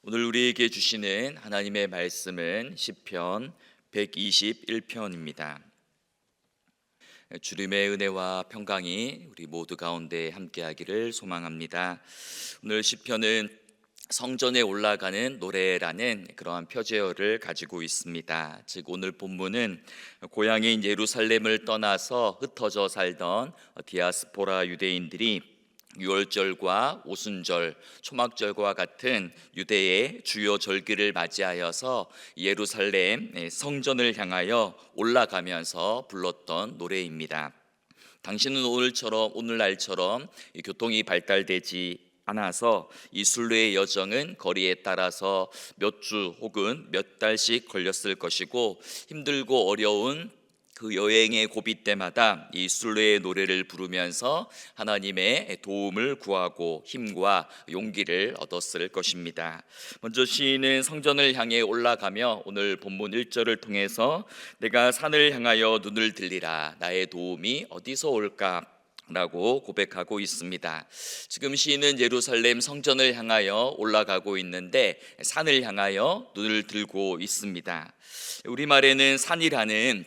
오늘 우리에게 주시는 하나님의 말씀은 시편 121편입니다. 주님의 은혜와 평강이 우리 모두 가운데 함께하기를 소망합니다. 오늘 시편은 성전에 올라가는 노래라는 그러한 표제어를 가지고 있습니다. 즉 오늘 본문은 고향인 예루살렘을 떠나서 흩어져 살던 디아스포라 유대인들이 유월절과 오순절, 초막절과 같은 유대의 주요 절기를 맞이하여서 예루살렘 성전을 향하여 올라가면서 불렀던 노래입니다. 당신은 오늘날처럼 교통이 발달되지 않아서 이 순례의 여정은 거리에 따라서 몇 주 혹은 몇 달씩 걸렸을 것이고, 힘들고 어려운 그 여행의 고비 때마다 이 순례의 노래를 부르면서 하나님의 도움을 구하고 힘과 용기를 얻었을 것입니다. 먼저 시인은 성전을 향해 올라가며 오늘 본문 1절을 통해서 내가 산을 향하여 눈을 들리라, 나의 도움이 어디서 올까? 라고 고백하고 있습니다. 지금 시인은 예루살렘 성전을 향하여 올라가고 있는데 산을 향하여 눈을 들고 있습니다. 우리말에는 산이라는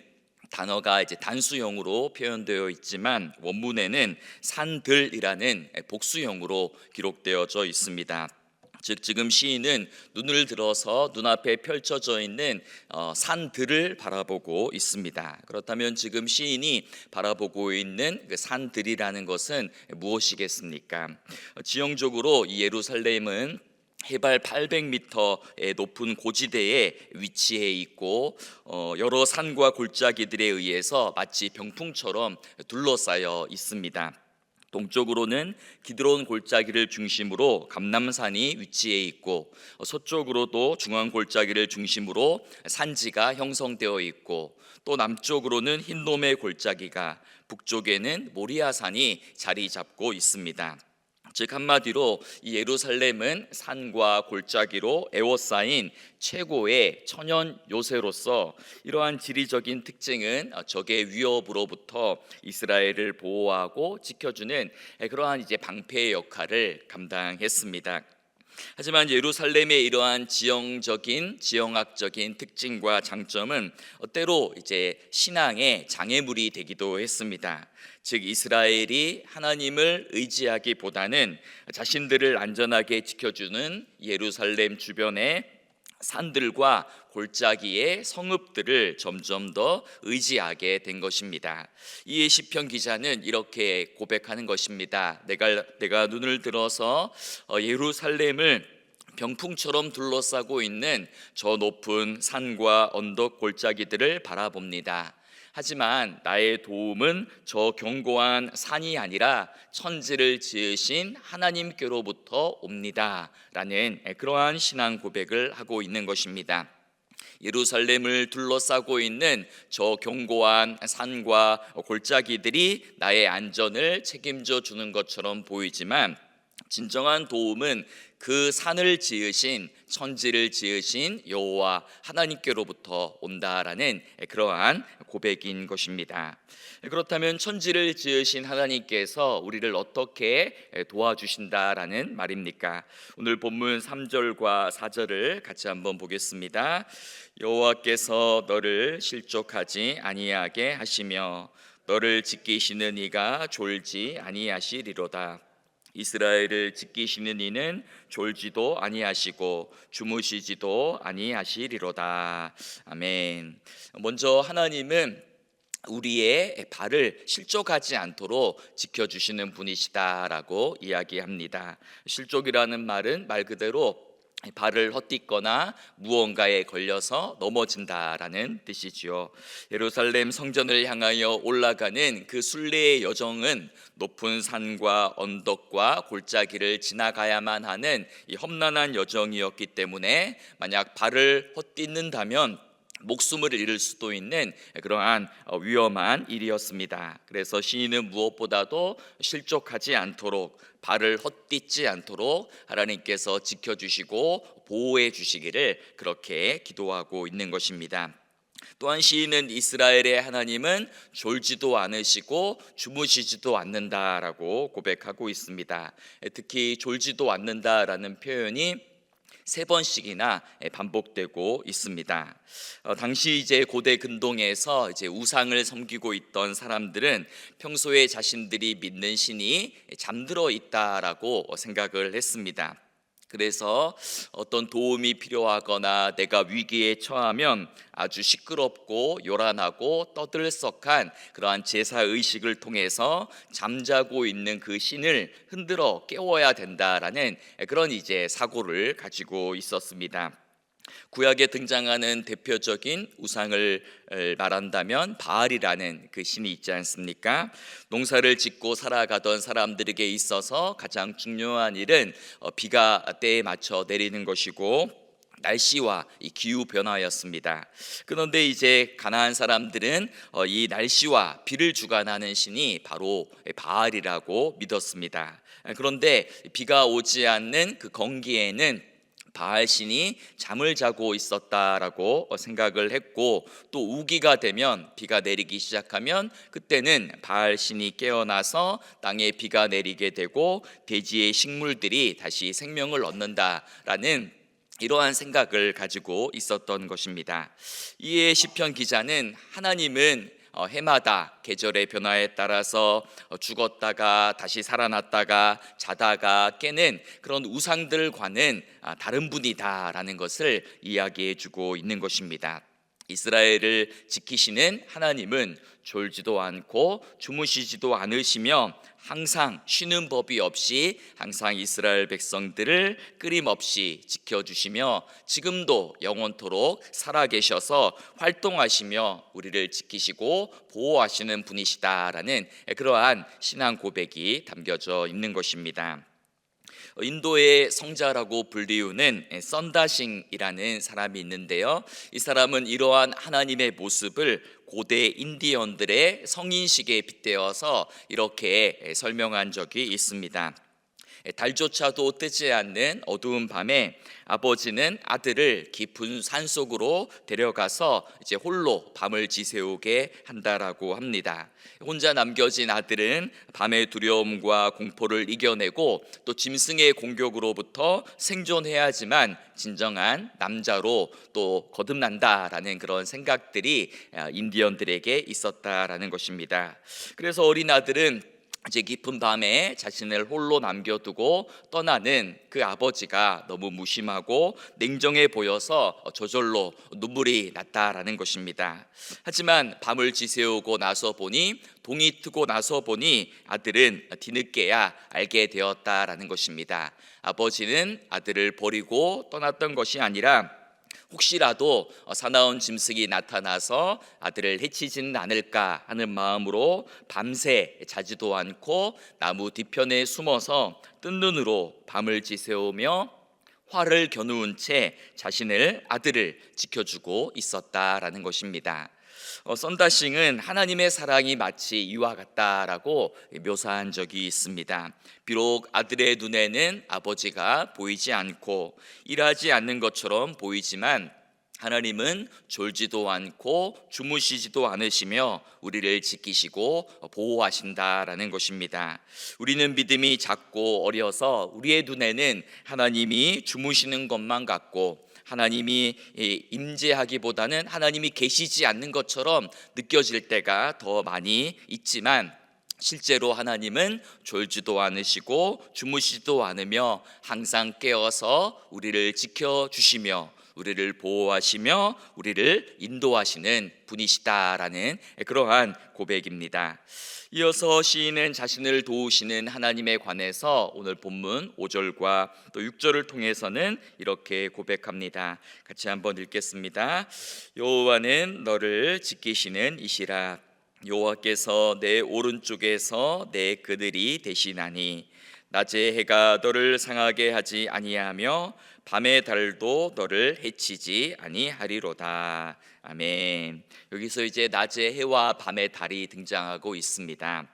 단어가 단수형으로 표현되어 있지만 원문에는 산들이라는 복수형으로 기록되어져 있습니다. 즉 지금 시인은 눈을 들어서 눈앞에 펼쳐져 있는 산들을 바라보고 있습니다. 그렇다면 지금 시인이 바라보고 있는 그 산들이라는 것은 무엇이겠습니까? 지형적으로 이 예루살렘은 해발 800m의 높은 고지대에 위치해 있고 여러 산과 골짜기들에 의해서 마치 병풍처럼 둘러싸여 있습니다. 동쪽으로는 기드론 골짜기를 중심으로 감람산이 위치해 있고, 서쪽으로도 중앙 골짜기를 중심으로 산지가 형성되어 있고, 또 남쪽으로는 흰돔의 골짜기가, 북쪽에는 모리아산이 자리 잡고 있습니다. 즉 한마디로 이 예루살렘은 산과 골짜기로 에워싸인 최고의 천연 요새로서 이러한 지리적인 특징은 적의 위협으로부터 이스라엘을 보호하고 지켜주는 그러한 방패의 역할을 감당했습니다. 하지만 예루살렘의 이러한 지형학적인 특징과 장점은 때로 신앙의 장애물이 되기도 했습니다. 즉 이스라엘이 하나님을 의지하기보다는 자신들을 안전하게 지켜주는 예루살렘 주변의 산들과 골짜기의 성읍들을 점점 더 의지하게 된 것입니다. 이에 시편 기자는 이렇게 고백하는 것입니다. 내가 눈을 들어서 예루살렘을 병풍처럼 둘러싸고 있는 저 높은 산과 언덕 골짜기들을 바라봅니다. 하지만 나의 도움은 저 견고한 산이 아니라 천지를 지으신 하나님께로부터 옵니다 라는 그러한 신앙 고백을 하고 있는 것입니다. 예루살렘을 둘러싸고 있는 저 견고한 산과 골짜기들이 나의 안전을 책임져 주는 것처럼 보이지만 진정한 도움은 그 산을 지으신, 천지를 지으신 여호와 하나님께로부터 온다라는 그러한 고백인 것입니다. 그렇다면 천지를 지으신 하나님께서 우리를 어떻게 도와주신다라는 말입니까? 오늘 본문 3절과 4절을 같이 한번 보겠습니다. 여호와께서 너를 실족하지 아니하게 하시며 너를 지키시는 이가 졸지 아니하시리로다. 이스라엘을 지키시는 이는 졸지도 아니하시고 주무시지도 아니하시리로다. 아멘. 먼저 하나님은 우리의 발을 실족하지 않도록 지켜주시는 분이시다라고 이야기합니다. 실족이라는 말은 말 그대로 발을 헛디거나 무언가에 걸려서 넘어진다라는 뜻이지요. 예루살렘 성전을 향하여 올라가는 그 순례의 여정은 높은 산과 언덕과 골짜기를 지나가야만 하는 이 험난한 여정이었기 때문에 만약 발을 헛디는다면 목숨을 잃을 수도 있는 그러한 위험한 일이었습니다. 그래서 시인은 무엇보다도 실족하지 않도록, 발을 헛디지 않도록 하나님께서 지켜주시고 보호해 주시기를 그렇게 기도하고 있는 것입니다. 또한 시인은 이스라엘의 하나님은 졸지도 않으시고 주무시지도 않는다라고 고백하고 있습니다. 특히 졸지도 않는다라는 표현이 3번씩이나 반복되고 있습니다. 당시 이제 고대 근동에서 이제 우상을 섬기고 있던 사람들은 평소에 자신들이 믿는 신이 잠들어 있다라고 생각을 했습니다. 그래서 어떤 도움이 필요하거나 내가 위기에 처하면 아주 시끄럽고 요란하고 떠들썩한 그러한 제사 의식을 통해서 잠자고 있는 그 신을 흔들어 깨워야 된다라는 그런 이제 사고를 가지고 있었습니다. 구약에 등장하는 대표적인 우상을 말한다면 바알이라는 그 신이 있지 않습니까? 농사를 짓고 살아가던 사람들에게 있어서 가장 중요한 일은 비가 때에 맞춰 내리는 것이고 날씨와 이 기후 변화였습니다. 그런데 이제 가나안 사람들은 이 날씨와 비를 주관하는 신이 바로 바알이라고 믿었습니다. 그런데 비가 오지 않는 그 건기에는 바알 신이 잠을 자고 있었다라고 생각을 했고, 또 우기가 되면 비가 내리기 시작하면 그때는 바알 신이 깨어나서 땅에 비가 내리게 되고 대지의 식물들이 다시 생명을 얻는다라는 이러한 생각을 가지고 있었던 것입니다. 이에 시편 기자는 하나님은 해마다 계절의 변화에 따라서 죽었다가 다시 살아났다가 자다가 깨는 그런 우상들과는 다른 분이다라는 것을 이야기해 주고 있는 것입니다. 이스라엘을 지키시는 하나님은 졸지도 않고 주무시지도 않으시며 항상 쉬는 법이 없이 항상 이스라엘 백성들을 끊임없이 지켜주시며 지금도 영원토록 살아계셔서 활동하시며 우리를 지키시고 보호하시는 분이시다라는 그러한 신앙 고백이 담겨져 있는 것입니다. 인도의 성자라고 불리우는 썬다싱이라는 사람이 있는데요, 이 사람은 이러한 하나님의 모습을 고대 인디언들의 성인식에 빗대어서 이렇게 설명한 적이 있습니다. 달조차도 뜨지 않는 어두운 밤에 아버지는 아들을 깊은 산속으로 데려가서 이제 홀로 밤을 지새우게 한다라고 합니다. 혼자 남겨진 아들은 밤의 두려움과 공포를 이겨내고 또 짐승의 공격으로부터 생존해야지만 진정한 남자로 또 거듭난다라는 그런 생각들이 인디언들에게 있었다라는 것입니다. 그래서 어린 아들은 이제 깊은 밤에 자신을 홀로 남겨두고 떠나는 그 아버지가 너무 무심하고 냉정해 보여서 저절로 눈물이 났다라는 것입니다. 하지만 밤을 지새우고 나서 보니, 동이 트고 나서 보니 아들은 뒤늦게야 알게 되었다라는 것입니다. 아버지는 아들을 버리고 떠났던 것이 아니라 혹시라도 사나운 짐승이 나타나서 아들을 해치지는 않을까 하는 마음으로 밤새 자지도 않고 나무 뒤편에 숨어서 뜬 눈으로 밤을 지새우며 활을 겨누은 채 자신을 아들을 지켜주고 있었다라는 것입니다. 썬다싱은 하나님의 사랑이 마치 이와 같다라고 묘사한 적이 있습니다. 비록 아들의 눈에는 아버지가 보이지 않고 일하지 않는 것처럼 보이지만 하나님은 졸지도 않고 주무시지도 않으시며 우리를 지키시고 보호하신다라는 것입니다. 우리는 믿음이 작고 어려서 우리의 눈에는 하나님이 주무시는 것만 같고 하나님이 임재하기보다는 하나님이 계시지 않는 것처럼 느껴질 때가 더 많이 있지만, 실제로 하나님은 졸지도 않으시고 주무시지도 않으며 항상 깨어서 우리를 지켜주시며 우리를 보호하시며 우리를 인도하시는 분이시다라는 그러한 고백입니다. 이어서 시인은 자신을 도우시는 하나님에 관해서 오늘 본문 5절과 또 6절을 통해서는 이렇게 고백합니다. 같이 한번 읽겠습니다. 여호와는 너를 지키시는 이시라. 여호와께서 내 오른쪽에서 내 그늘이 되시나니 낮에 해가 너를 상하게 하지 아니하며 밤의 달도 너를 해치지 아니하리로다. 아멘. 여기서 이제 낮의 해와 밤의 달이 등장하고 있습니다.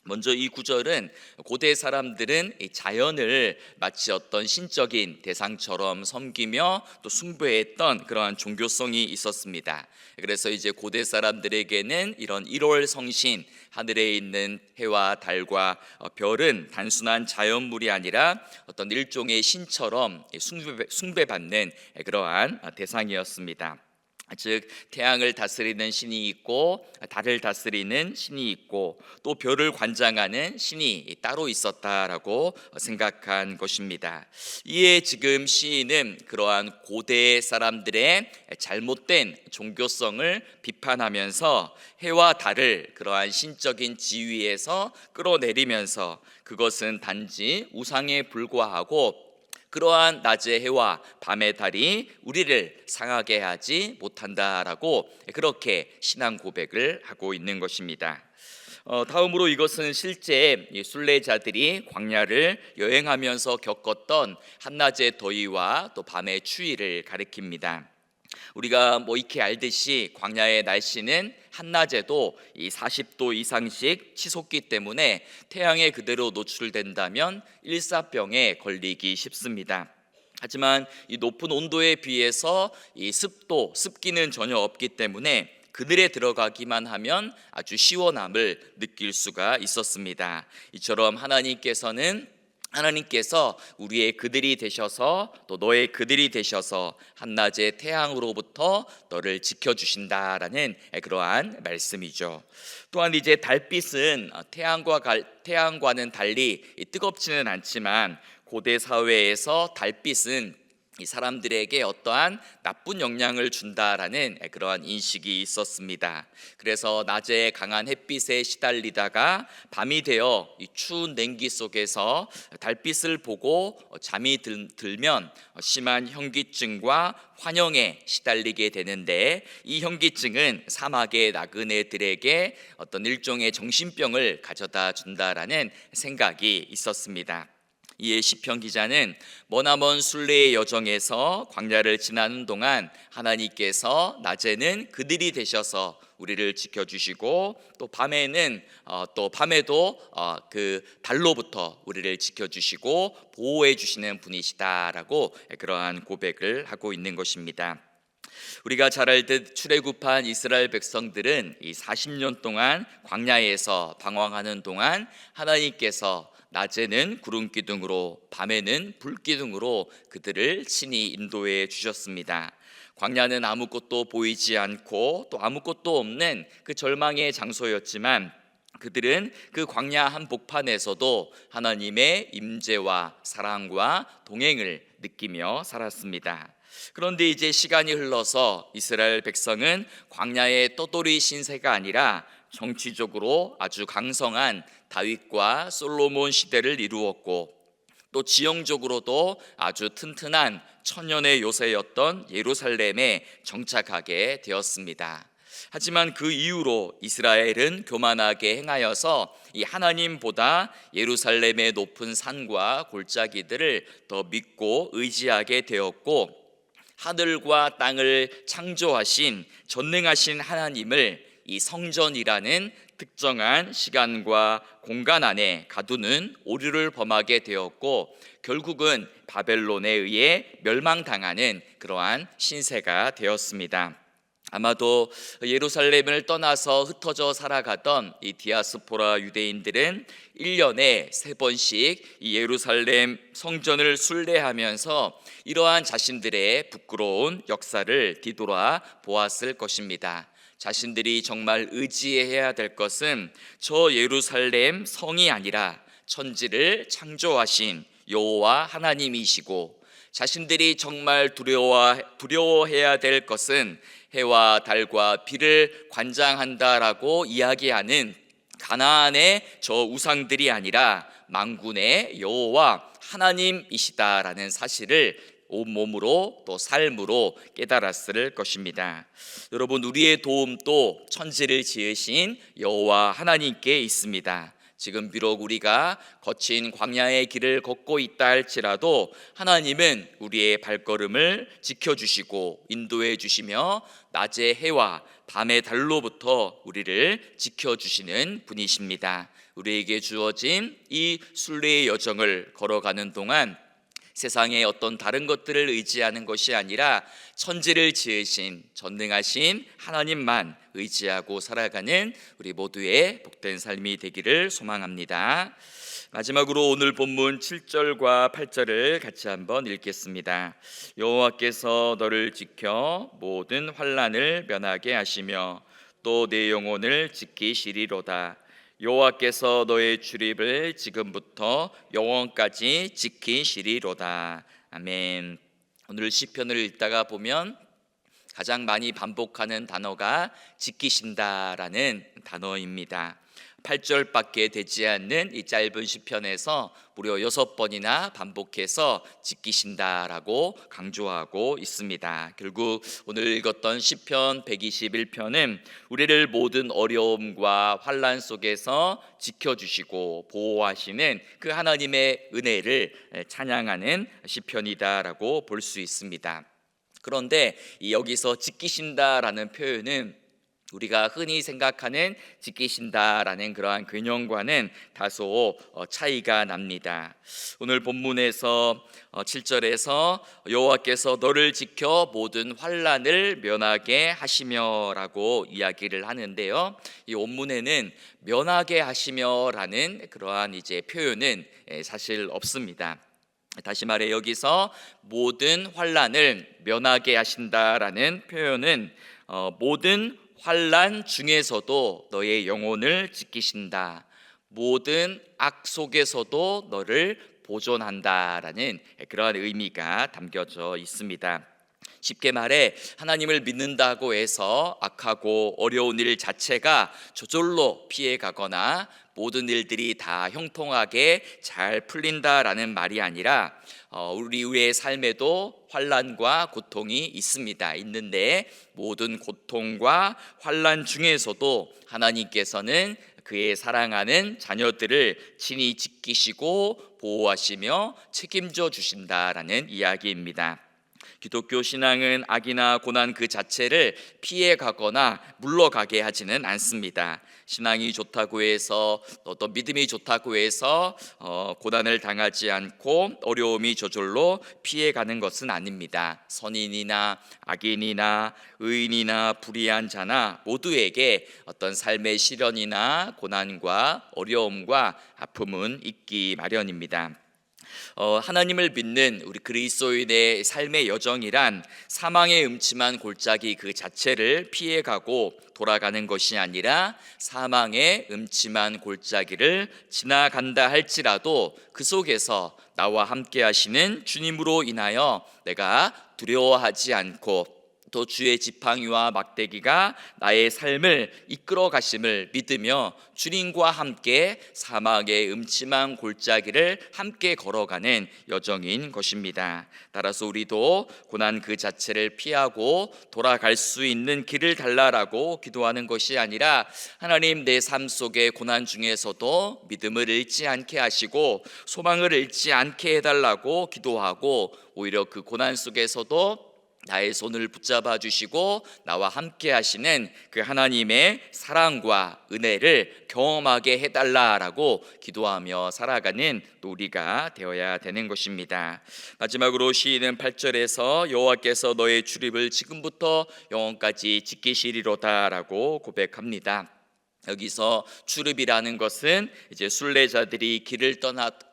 먼저 이 구절은 고대 사람들은 이 자연을 마치 어떤 신적인 대상처럼 섬기며 또 숭배했던 그러한 종교성이 있었습니다. 그래서 이제 고대 사람들에게는 이런 1월 성신, 하늘에 있는 해와 달과 별은 단순한 자연물이 아니라 어떤 일종의 신처럼 숭배받는 그러한 대상이었습니다. 즉 태양을 다스리는 신이 있고 달을 다스리는 신이 있고 또 별을 관장하는 신이 따로 있었다라고 생각한 것입니다. 이에 지금 시인은 그러한 고대 사람들의 잘못된 종교성을 비판하면서 해와 달을 그러한 신적인 지위에서 끌어내리면서 그것은 단지 우상에 불과하고 그러한 낮의 해와 밤의 달이 우리를 상하게 하지 못한다라고 그렇게 신앙 고백을 하고 있는 것입니다. 다음으로 이것은 실제 순례자들이 광야를 여행하면서 겪었던 한낮의 더위와 또 밤의 추위를 가리킵니다. 우리가 익히 알듯이 광야의 날씨는 한낮에도 이 40도 이상씩 치솟기 때문에 태양에 그대로 노출된다면 일사병에 걸리기 쉽습니다. 하지만 이 높은 온도에 비해서 이 습기는 전혀 없기 때문에 그늘에 들어가기만 하면 아주 시원함을 느낄 수가 있었습니다. 이처럼 하나님께서 우리의 그들이 되셔서 또 너의 그들이 되셔서 한낮의 태양으로부터 너를 지켜주신다라는 그러한 말씀이죠. 또한 이제 달빛은 태양과는 달리 뜨겁지는 않지만 고대 사회에서 달빛은 이 사람들에게 어떠한 나쁜 영향을 준다라는 그러한 인식이 있었습니다. 그래서 낮에 강한 햇빛에 시달리다가 밤이 되어 이 추운 냉기 속에서 달빛을 보고 잠이 들면 심한 현기증과 환영에 시달리게 되는데 이 현기증은 사막의 나그네들에게 어떤 일종의 정신병을 가져다 준다라는 생각이 있었습니다. 이에 시편 기자는 머나먼 순례의 여정에서 광야를 지나는 동안 하나님께서 낮에는 그들이 되셔서 우리를 지켜주시고 또 밤에도 그 달로부터 우리를 지켜주시고 보호해 주시는 분이시다라고 그러한 고백을 하고 있는 것입니다. 우리가 잘 알듯 출애굽한 이스라엘 백성들은 이 40년 동안 광야에서 방황하는 동안 하나님께서 낮에는 구름 기둥으로 밤에는 불 기둥으로 그들을 친히 인도해 주셨습니다. 광야는 아무것도 보이지 않고 또 아무것도 없는 그 절망의 장소였지만 그들은 그 광야 한복판에서도 하나님의 임재와 사랑과 동행을 느끼며 살았습니다. 그런데 이제 시간이 흘러서 이스라엘 백성은 광야의 떠돌이 신세가 아니라 정치적으로 아주 강성한 다윗과 솔로몬 시대를 이루었고 또 지형적으로도 아주 튼튼한 천년의 요새였던 예루살렘에 정착하게 되었습니다. 하지만 그 이후로 이스라엘은 교만하게 행하여서 이 하나님보다 예루살렘의 높은 산과 골짜기들을 더 믿고 의지하게 되었고 하늘과 땅을 창조하신 전능하신 하나님을 이 성전이라는 특정한 시간과 공간 안에 가두는 오류를 범하게 되었고 결국은 바벨론에 의해 멸망당하는 그러한 신세가 되었습니다. 아마도 예루살렘을 떠나서 흩어져 살아가던 이 디아스포라 유대인들은 1년에 3번씩 이 예루살렘 성전을 순례하면서 이러한 자신들의 부끄러운 역사를 뒤돌아 보았을 것입니다. 자신들이 정말 의지해야 될 것은 저 예루살렘 성이 아니라 천지를 창조하신 여호와 하나님이시고 자신들이 정말 두려워해야 될 것은 해와 달과 비를 관장한다라고 이야기하는 가나안의 저 우상들이 아니라 만군의 여호와 하나님이시다라는 사실을 온몸으로 또 삶으로 깨달았을 것입니다. 여러분, 우리의 도움도 천지를 지으신 여호와 하나님께 있습니다. 지금 비록 우리가 거친 광야의 길을 걷고 있다 할지라도 하나님은 우리의 발걸음을 지켜주시고 인도해 주시며 낮의 해와 밤의 달로부터 우리를 지켜주시는 분이십니다. 우리에게 주어진 이 순례의 여정을 걸어가는 동안 세상의 어떤 다른 것들을 의지하는 것이 아니라 천지를 지으신 전능하신 하나님만 의지하고 살아가는 우리 모두의 복된 삶이 되기를 소망합니다. 마지막으로 오늘 본문 7절과 8절을 같이 한번 읽겠습니다. 여호와께서 너를 지켜 모든 환난을 면하게 하시며 또 내 영혼을 지키시리로다. 여호와께서 너의 출입을 지금부터 영원까지 지키시리로다. 아멘. 오늘 시편을 읽다가 보면 가장 많이 반복하는 단어가 지키신다라는 단어입니다. 8절밖에 되지 않는 이 짧은 시편에서 무려 6번이나 반복해서 지키신다라고 강조하고 있습니다. 결국 오늘 읽었던 시편 121편은 우리를 모든 어려움과 환난 속에서 지켜주시고 보호하시는 그 하나님의 은혜를 찬양하는 시편이다라고 볼 수 있습니다. 그런데 여기서 지키신다라는 표현은 우리가 흔히 생각하는 지키신다라는 그러한 개념과는 다소 차이가 납니다. 오늘 본문에서 7절에서 여호와께서 너를 지켜 모든 환난을 면하게 하시며라고 이야기를 하는데요. 이 원문에는 면하게 하시며라는 그러한 표현은 사실 없습니다. 다시 말해 여기서 모든 환난을 면하게 하신다라는 표현은 모든 환난 중에서도 너의 영혼을 지키신다, 모든 악 속에서도 너를 보존한다라는 그러한 의미가 담겨져 있습니다. 쉽게 말해 하나님을 믿는다고 해서 악하고 어려운 일 자체가 저절로 피해가거나 모든 일들이 다 형통하게 잘 풀린다라는 말이 아니라 우리의 삶에도 환난과 고통이 있는데 모든 고통과 환난 중에서도 하나님께서는 그의 사랑하는 자녀들을 친히 지키시고 보호하시며 책임져 주신다라는 이야기입니다. 기독교 신앙은 악이나 고난 그 자체를 피해가거나 물러가게 하지는 않습니다. 신앙이 좋다고 해서 어떤 믿음이 좋다고 해서 고난을 당하지 않고 어려움이 저절로 피해가는 것은 아닙니다. 선인이나 악인이나 의인이나 불의한 자나 모두에게 어떤 삶의 시련이나 고난과 어려움과 아픔은 있기 마련입니다. 하나님을 믿는 우리 그리스도인의 삶의 여정이란 사망의 음침한 골짜기 그 자체를 피해가고 돌아가는 것이 아니라 사망의 음침한 골짜기를 지나간다 할지라도 그 속에서 나와 함께 하시는 주님으로 인하여 내가 두려워하지 않고 또 주의 지팡이와 막대기가 나의 삶을 이끌어 가심을 믿으며 주님과 함께 사막의 음침한 골짜기를 함께 걸어가는 여정인 것입니다. 따라서 우리도 고난 그 자체를 피하고 돌아갈 수 있는 길을 달라라고 기도하는 것이 아니라 하나님 내 삶 속의 고난 중에서도 믿음을 잃지 않게 하시고 소망을 잃지 않게 해달라고 기도하고 오히려 그 고난 속에서도 나의 손을 붙잡아 주시고 나와 함께 하시는 그 하나님의 사랑과 은혜를 경험하게 해달라라고 기도하며 살아가는 또 우리가 되어야 되는 것입니다. 마지막으로 시인은 8절에서 여호와께서 너의 출입을 지금부터 영원까지 지키시리로다라고 고백합니다. 여기서 출입이라는 것은 순례자들이 길을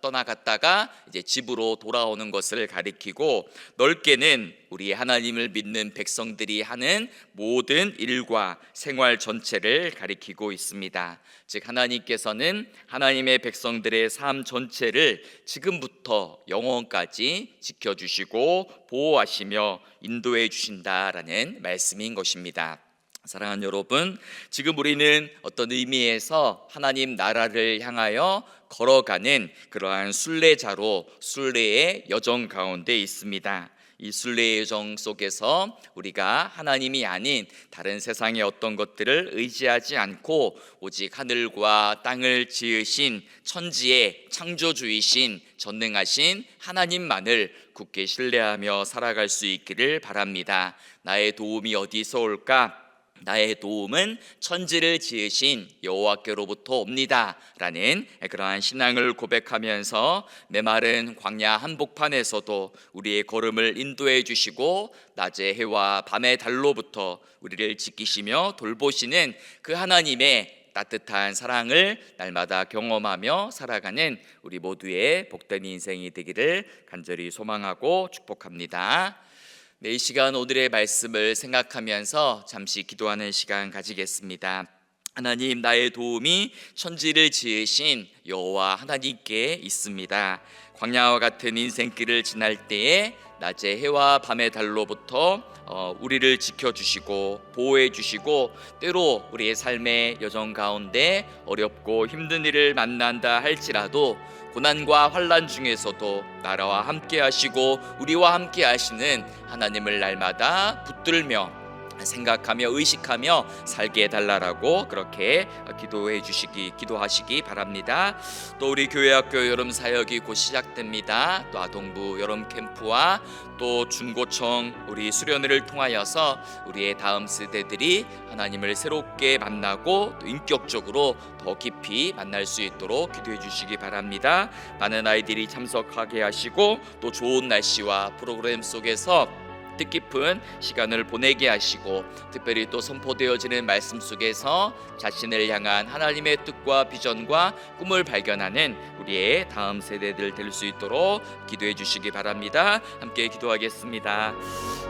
떠나갔다가 집으로 돌아오는 것을 가리키고, 넓게는 우리 하나님을 믿는 백성들이 하는 모든 일과 생활 전체를 가리키고 있습니다. 즉 하나님께서는 하나님의 백성들의 삶 전체를 지금부터 영원까지 지켜주시고 보호하시며 인도해 주신다라는 말씀인 것입니다. 사랑하는 여러분, 지금 우리는 어떤 의미에서 하나님 나라를 향하여 걸어가는 그러한 순례자로 순례의 여정 가운데 있습니다. 이 순례의 여정 속에서 우리가 하나님이 아닌 다른 세상의 어떤 것들을 의지하지 않고 오직 하늘과 땅을 지으신 천지의 창조주이신 전능하신 하나님만을 굳게 신뢰하며 살아갈 수 있기를 바랍니다. 나의 도움이 어디서 올까? 나의 도움은 천지를 지으신 여호와께로부터 옵니다 라는 그러한 신앙을 고백하면서 메마른 광야 한복판에서도 우리의 걸음을 인도해 주시고 낮의 해와 밤의 달로부터 우리를 지키시며 돌보시는 그 하나님의 따뜻한 사랑을 날마다 경험하며 살아가는 우리 모두의 복된 인생이 되기를 간절히 소망하고 축복합니다. 이 시간 오늘의 말씀을 생각하면서 잠시 기도하는 시간 가지겠습니다. 하나님, 나의 도움이 천지를 지으신 여호와 하나님께 있습니다. 광야와 같은 인생길을 지날 때에 낮의 해와 밤의 달로부터 우리를 지켜주시고 보호해주시고 때로 우리의 삶의 여정 가운데 어렵고 힘든 일을 만난다 할지라도 고난과 환난 중에서도 나라와 함께 하시고 우리와 함께 하시는 하나님을 날마다 붙들며 생각하며 의식하며 살게 해달라고 그렇게 기도하시기 바랍니다. 또 우리 교회학교 여름 사역이 곧 시작됩니다. 또 아동부 여름 캠프와 또 중고청 우리 수련회를 통하여서 우리의 다음 세대들이 하나님을 새롭게 만나고 또 인격적으로 더 깊이 만날 수 있도록 기도해 주시기 바랍니다. 많은 아이들이 참석하게 하시고 또 좋은 날씨와 프로그램 속에서 뜻깊은 시간을 보내게 하시고 특별히 또 선포되어지는 말씀 속에서 자신을 향한 하나님의 뜻과 비전과 꿈을 발견하는 우리의 다음 세대들 될 수 있도록 기도해 주시기 바랍니다. 함께 기도하겠습니다.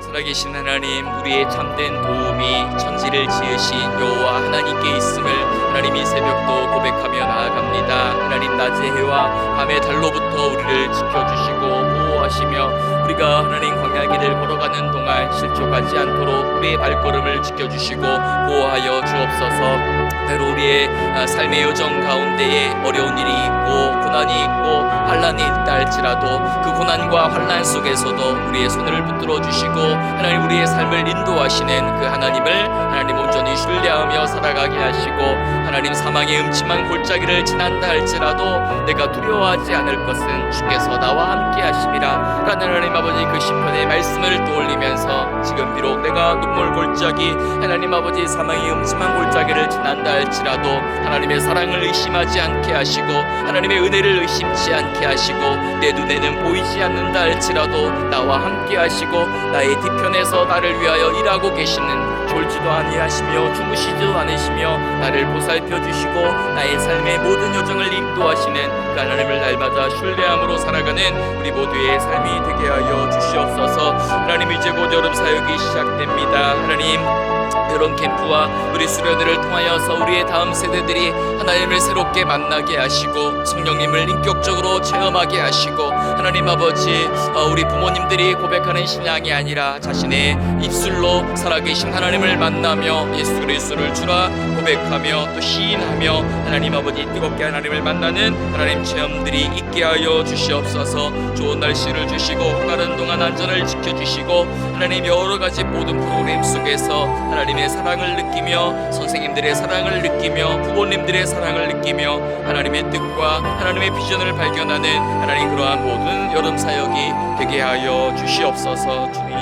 살아계신 하나님, 우리의 참된 도움이 천지를 지으신 여호와 하나님께 있음을 하나님 이 새벽도 고백하며 나아갑니다. 하나님, 낮의 해와 밤의 달로부터 우리를 지켜주시고 보호하시며 우리가 하나님 광야길을 걸어가는 동안 실족하지 않도록 우리의 발걸음을 지켜주시고 보호하여 주옵소서. 때로 우리의 삶의 여정 가운데에 어려운 일이 있고 고난이 있고 환난이 있다 할지라도 그 고난과 환난 속에서도 우리의 손을 붙들어 주시고 하나님 우리의 삶을 인도하시는 그 하나님을 하나님 온전히 신뢰하며 살아가게 하시고 하나님 사망의 음침한 골짜기를 지난다 할지라도 내가 두려워하지 않을 것은 주께서 나와 함께 하심이라 라는 하나님 아버지 그 시편의 말씀을 떠올리면서 지금 비록 내가 눈물 골짜기 하나님 아버지 사망의 음침한 골짜기를 지난다 할지라도 하나님의 사랑을 의심하지 않게 하시고 하나님의 은혜를 의심치 않게 하시고 내 눈에는 보이지 않는다 할지라도 나와 함께 하시고 나의 뒤편에서 나를 위하여 일하고 계시는 졸지도 아니하시며 주무시지도 않으시며 나를 보살펴 주시고 나의 삶의 모든 여정을 인도하시는 그 하나님을 날마다 신뢰함으로 살아가는 우리 모두의 삶이 되게 하여 주시옵소서. 하나님, 이제 곧 여름 사역이 시작됩니다. 하나님, 여름 캠프와 우리 수련회를 통하여서 우리의 다음 세대들이 하나님을 새롭게 만나게 하시고 성령님을 인격적으로 체험하게 하시고 하나님 아버지 우리 부모님들이 고백하는 신앙이 아니라 자신의 입술로 살아계신 하나님을 만나며 예수 그리스도를 주라 고백하며 또 시인하며 하나님 아버지 뜨겁게 하나님을 만나는 하나님 체험들이 있게 하여 주시옵소서. 좋은 날씨를 주시고 가는 동안 안전을 지켜주시고 하나님 여러 가지 모든 프로그램 속에서 하나님의 사랑을 느끼며 선생님들의 사랑을 느끼며 부모님들의 사랑을 느끼며 하나님의 뜻과 하나님의 비전을 발견하는 하나님 그러한 모든 여름 사역이 되게 하여 주시옵소서. 주님,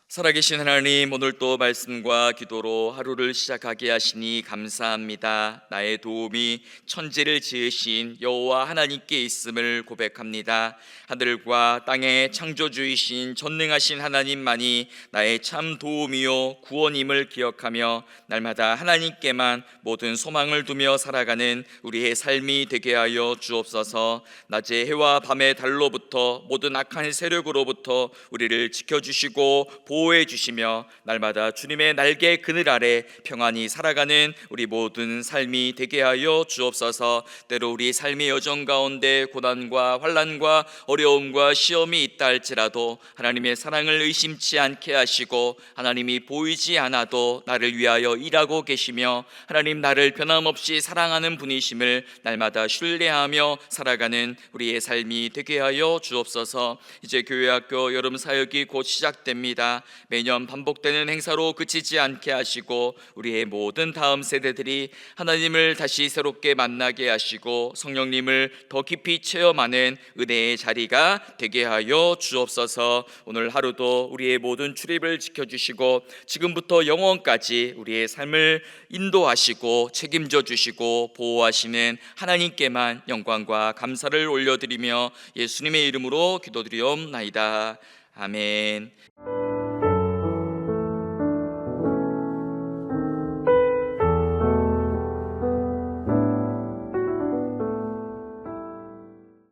살아계신 하나님, 오늘 또 말씀과 기도로 하루를 시작하게 하시니 감사합니다. 나의 도움이 천지를 지으신 여호와 하나님께 있음을 고백합니다. 하늘과 땅의 창조주이신 전능하신 하나님만이 나의 참 도움이요 구원임을 기억하며 날마다 하나님께만 모든 소망을 두며 살아가는 우리의 삶이 되게 하여 주옵소서. 낮의 해와 밤의 달로부터 모든 악한 세력으로부터 우리를 지켜주시고 보호해 주시며 날마다 주님의 날개 그늘 아래 평안히 살아가는 우리 모든 삶이 되게 하여 주옵소서. 때로 우리 삶의 여정 가운데 고난과 환난과 어려움과 시험이 있다 할지라도 하나님의 사랑을 의심치 않게 하시고 하나님이 보이지 않아도 나를 위하여 일하고 계시며 하나님 나를 변함없이 사랑하는 분이심을 날마다 신뢰하며 살아가는 우리의 삶이 되게 하여 주옵소서. 이제 교회학교 여름 사역이 곧 시작됩니다. 매년 반복되는 행사로 그치지 않게 하시고 우리의 모든 다음 세대들이 하나님을 다시 새롭게 만나게 하시고 성령님을 더 깊이 체험하는 은혜의 자리가 되게 하여 주옵소서. 오늘 하루도 우리의 모든 출입을 지켜주시고 지금부터 영원까지 우리의 삶을 인도하시고 책임져 주시고 보호하시는 하나님께만 영광과 감사를 올려드리며 예수님의 이름으로 기도드리옵나이다. 아멘.